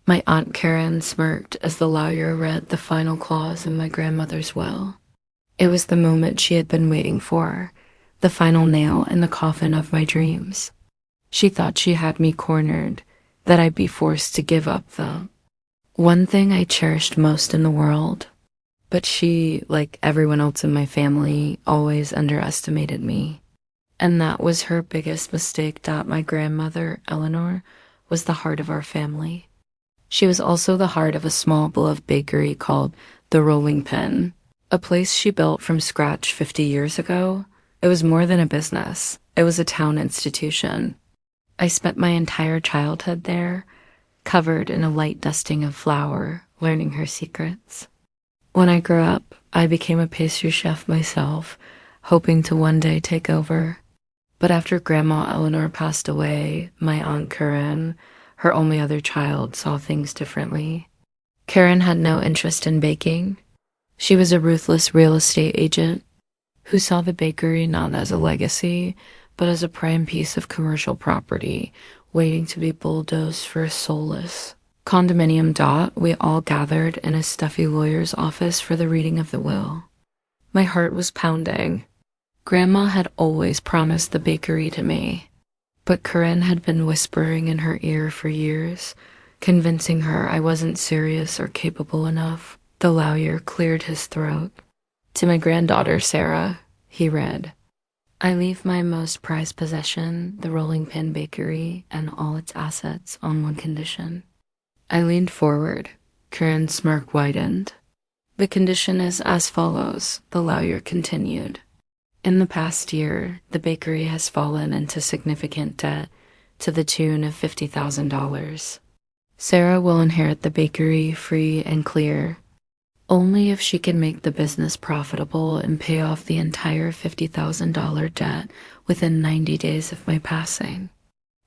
My Aunt Karen smirked as the lawyer read the final clause in my grandmother's will. It was the moment she had been waiting for, the final nail in the coffin of my dreams. She thought she had me cornered, that I'd be forced to give up the one thing I cherished most in the world. But she, like everyone else in my family, always underestimated me. And that was her biggest mistake. My grandmother, Eleanor, was the heart of our family. She was also the heart of a small beloved bakery called the Rolling Pin, a place she built from scratch 50 years ago. It was more than a business. It was a town institution. I spent my entire childhood there, covered in a light dusting of flour, learning her secrets. When I grew up, I became a pastry chef myself, hoping to one day take over. But after Grandma Eleanor passed away, my Aunt Karen, her only other child, saw things differently. Karen had no interest in baking. She was a ruthless real estate agent who saw the bakery not as a legacy, but as a prime piece of commercial property waiting to be bulldozed for a soulless condominium. We all gathered in a stuffy lawyer's office for the reading of the will. My heart was pounding. Grandma had always promised the bakery to me, but Corinne had been whispering in her ear for years, convincing her I wasn't serious or capable enough. The lawyer cleared his throat. To my granddaughter, Sarah, he read, "I leave my most prized possession, the Rolling Pin Bakery, and all its assets on one condition." I leaned forward. Corinne's smirk widened. "The condition is as follows," the lawyer continued. "In the past year, the bakery has fallen into significant debt to the tune of $50,000. Sarah will inherit the bakery free and clear, only if she can make the business profitable and pay off the entire $50,000 debt within 90 days of my passing.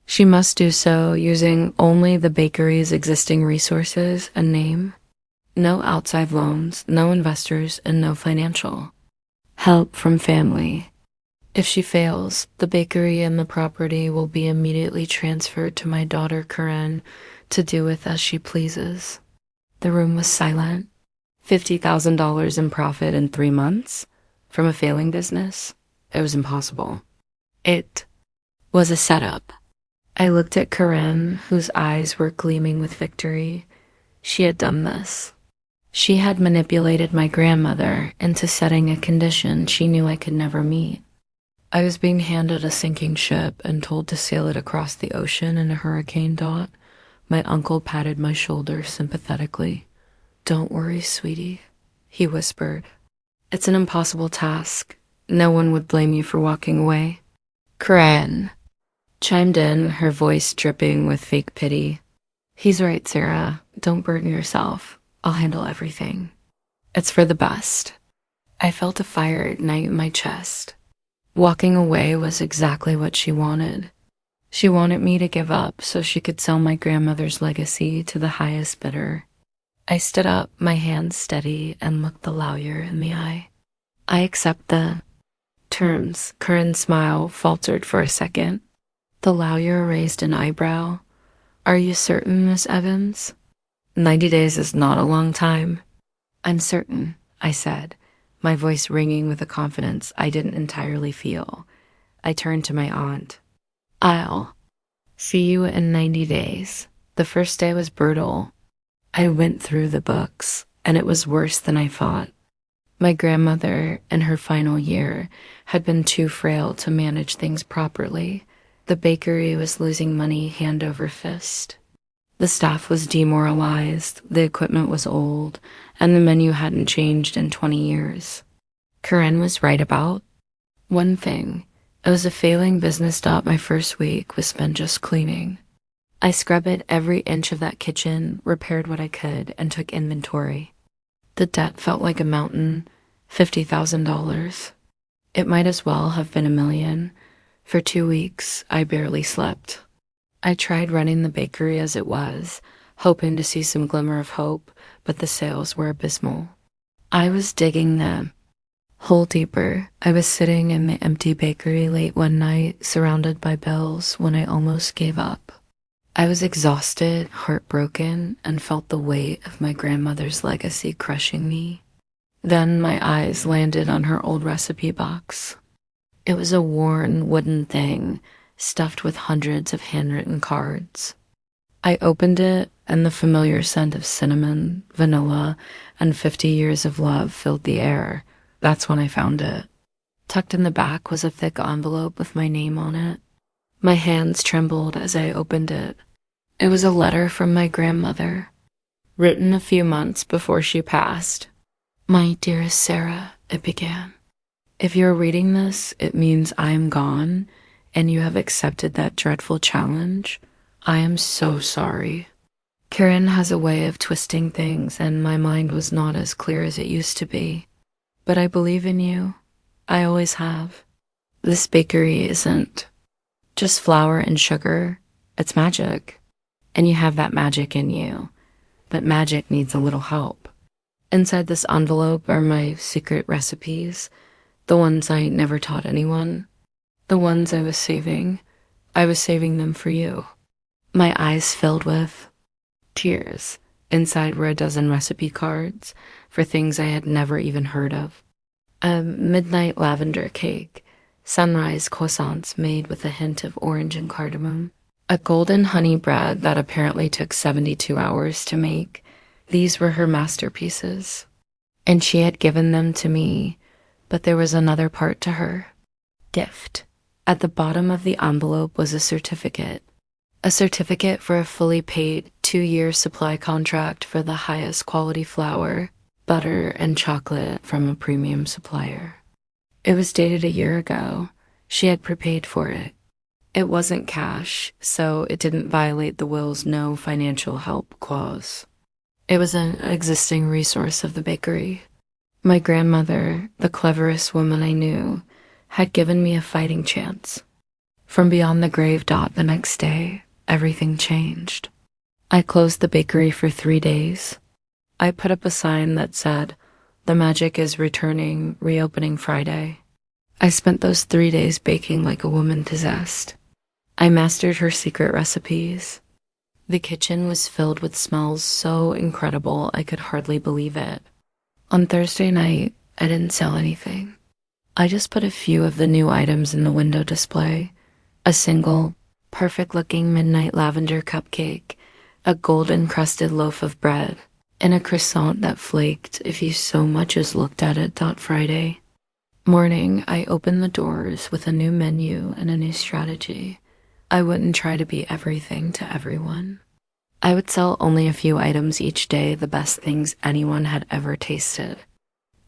She must do so using only the bakery's existing resources and name. No outside loans, no investors, and no financial help from family. If she fails, the bakery and the property will be immediately transferred to my daughter Corinne to do with as she pleases." The room was silent. $50,000 in profit in 3 months from a failing business? It was impossible. It was a setup. I looked at Corinne, whose eyes were gleaming with victory. She had done this. She had manipulated my grandmother into setting a condition she knew I could never meet. I was being handed a sinking ship and told to sail it across the ocean in a hurricane. My uncle patted my shoulder sympathetically. "Don't worry, sweetie," he whispered. "It's an impossible task. No one would blame you for walking away." Corinne chimed in, her voice dripping with fake pity. "He's right, Sarah. Don't burden yourself. I'll handle everything. It's for the best." I felt a fire ignite in my chest. Walking away was exactly what she wanted. She wanted me to give up so she could sell my grandmother's legacy to the highest bidder. I stood up, my hands steady, and looked the lawyer in the eye. "I accept the terms." Corinne's smile faltered for a second. The lawyer raised an eyebrow. "Are you certain, Miss Evans? 90 days is not a long time." "I'm certain," I said, my voice ringing with a confidence I didn't entirely feel. I turned to my aunt. "I'll see you in 90 days. The first day was brutal. I went through the books, and it was worse than I thought. My grandmother, in her final year, had been too frail to manage things properly. The bakery was losing money hand over fist. The staff was demoralized, the equipment was old, and the menu hadn't changed in 20 years. Corinne was right about one thing. It was a failing business. My first week was spent just cleaning. I scrubbed every inch of that kitchen, repaired what I could, and took inventory. The debt felt like a mountain, $50,000. It might as well have been $1 million. For 2 weeks, I barely slept. I tried running the bakery as it was, hoping to see some glimmer of hope, but the sales were abysmal. I was digging the hole deeper. I was sitting in the empty bakery late one night, surrounded by bills, when I almost gave up. I was exhausted, heartbroken, and felt the weight of my grandmother's legacy crushing me. Then my eyes landed on her old recipe box. It was a worn wooden thing stuffed with hundreds of handwritten cards. I opened it, and the familiar scent of cinnamon, vanilla, and 50 years of love filled the air. That's when I found it. Tucked in the back was a thick envelope with my name on it. My hands trembled as I opened it. It was a letter from my grandmother, written a few months before she passed. "My dearest Sarah," it began. "If you're reading this, it means I am gone, and you have accepted that dreadful challenge. I am so sorry. Karen has a way of twisting things, and my mind was not as clear as it used to be. But I believe in you. I always have. This bakery isn't just flour and sugar. It's magic. And you have that magic in you. But magic needs a little help. Inside this envelope are my secret recipes, the ones I never taught anyone, the ones I was saving. I was saving them for you." My eyes filled with tears. Inside were a dozen recipe cards for things I had never even heard of. A midnight lavender cake, sunrise croissants made with a hint of orange and cardamom, a golden honey bread that apparently took 72 hours to make. These were her masterpieces, and she had given them to me, but there was another part to her. Gift. At the bottom of the envelope was a certificate for a fully paid 2-year supply contract for the highest quality flour, butter, and chocolate from a premium supplier. It was dated a year ago. She had prepaid for it. It wasn't cash, so it didn't violate the will's no financial help clause. It was an existing resource of the bakery. My grandmother, the cleverest woman I knew, had given me a fighting chance. From beyond the grave dot the next day, everything changed. I closed the bakery for 3 days. I put up a sign that said, "The magic is returning, reopening Friday." I spent those 3 days baking like a woman possessed. I mastered her secret recipes. The kitchen was filled with smells so incredible I could hardly believe it. On Thursday night, I didn't sell anything. I just put a few of the new items in the window display. A single, perfect-looking midnight lavender cupcake, a gold-encrusted loaf of bread, and a croissant that flaked if you so much as looked at it that Friday. Morning, I opened the doors with a new menu and a new strategy. I wouldn't try to be everything to everyone. I would sell only a few items each day, the best things anyone had ever tasted.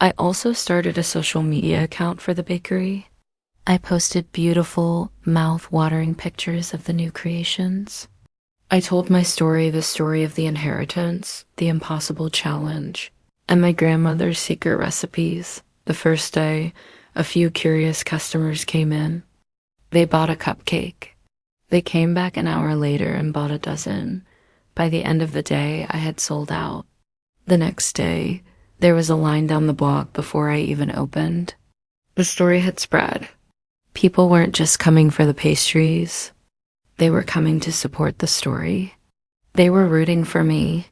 I also started a social media account for the bakery. I posted beautiful, mouth-watering pictures of the new creations. I told my story, the story of the inheritance, the impossible challenge, and my grandmother's secret recipes. The first day, a few curious customers came in. They bought a cupcake. They came back an hour later and bought a dozen. By the end of the day, I had sold out. The next day, there was a line down the block before I even opened. The story had spread. People weren't just coming for the pastries. They were coming to support the story. They were rooting for me.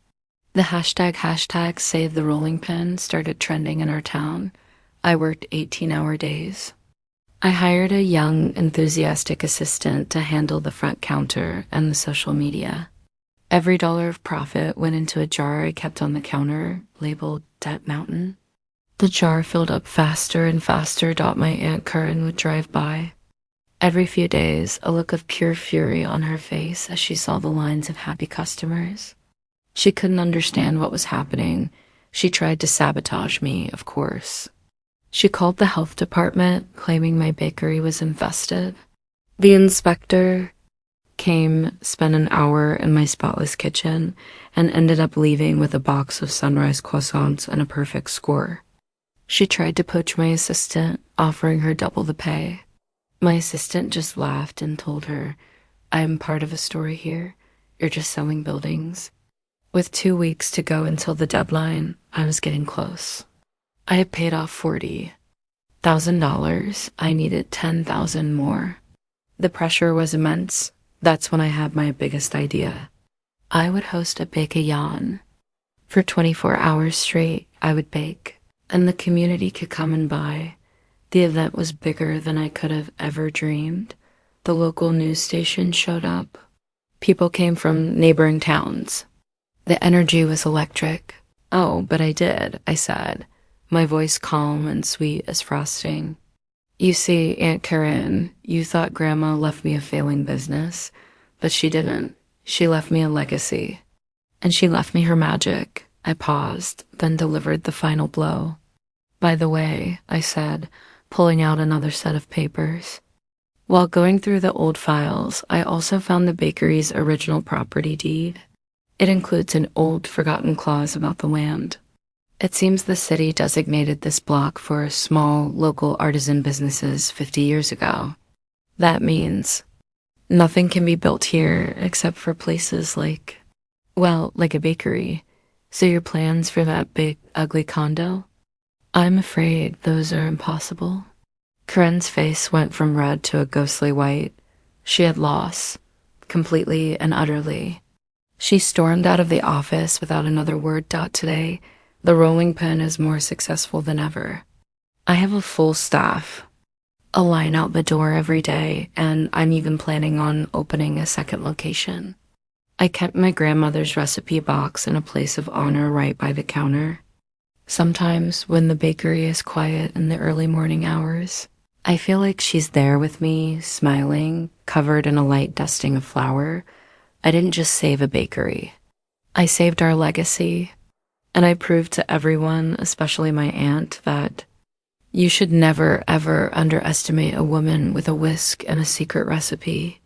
The hashtag Save the Rolling Pin started trending in our town. I worked 18-hour days. I hired a young, enthusiastic assistant to handle the front counter and the social media. Every dollar of profit went into a jar I kept on the counter, labeled Debt Mountain. The jar filled up faster and faster. My Aunt Karen would drive by. Every few days, a look of pure fury on her face as she saw the lines of happy customers. She couldn't understand what was happening. She tried to sabotage me, of course. She called the health department, claiming my bakery was infested. The inspector came, spent an hour in my spotless kitchen, and ended up leaving with a box of sunrise croissants and a perfect score. She tried to poach my assistant, offering her double the pay. My assistant just laughed and told her, "I'm part of a story here. You're just selling buildings." With 2 weeks to go until the deadline, I was getting close. I had paid off $40,000. I needed $10,000 more. The pressure was immense. That's when I had my biggest idea. I would host a bake-a-yawn. For 24 hours straight, I would bake, and the community could come and buy. The event was bigger than I could have ever dreamed. The local news station showed up. People came from neighboring towns. The energy was electric. "Oh, but I said, my voice calm and sweet as frosting. "You see, Aunt Karen, you thought Grandma left me a failing business, but she didn't. She left me a legacy. And she left me her magic." I paused, then delivered the final blow. "By the way," I said, pulling out another set of papers. While going through the old files, I also found the bakery's original property deed. It includes an old, forgotten clause about the land. It seems the city designated this block for small, local artisan businesses 50 years ago. That means nothing can be built here except for places like a bakery. So your plans for that big, ugly condo? I'm afraid those are impossible. Corinne's face went from red to a ghostly white. She had lost, completely and utterly. She stormed out of the office without another word. Today, the rolling pin is more successful than ever. I have a full staff, a line out the door every day, and I'm even planning on opening a second location. I kept my grandmother's recipe box in a place of honor right by the counter. Sometimes, when the bakery is quiet in the early morning hours, I feel like she's there with me, smiling, covered in a light dusting of flour. I didn't just save a bakery. I saved our legacy, and I proved to everyone, especially my aunt, that you should never, ever underestimate a woman with a whisk and a secret recipe.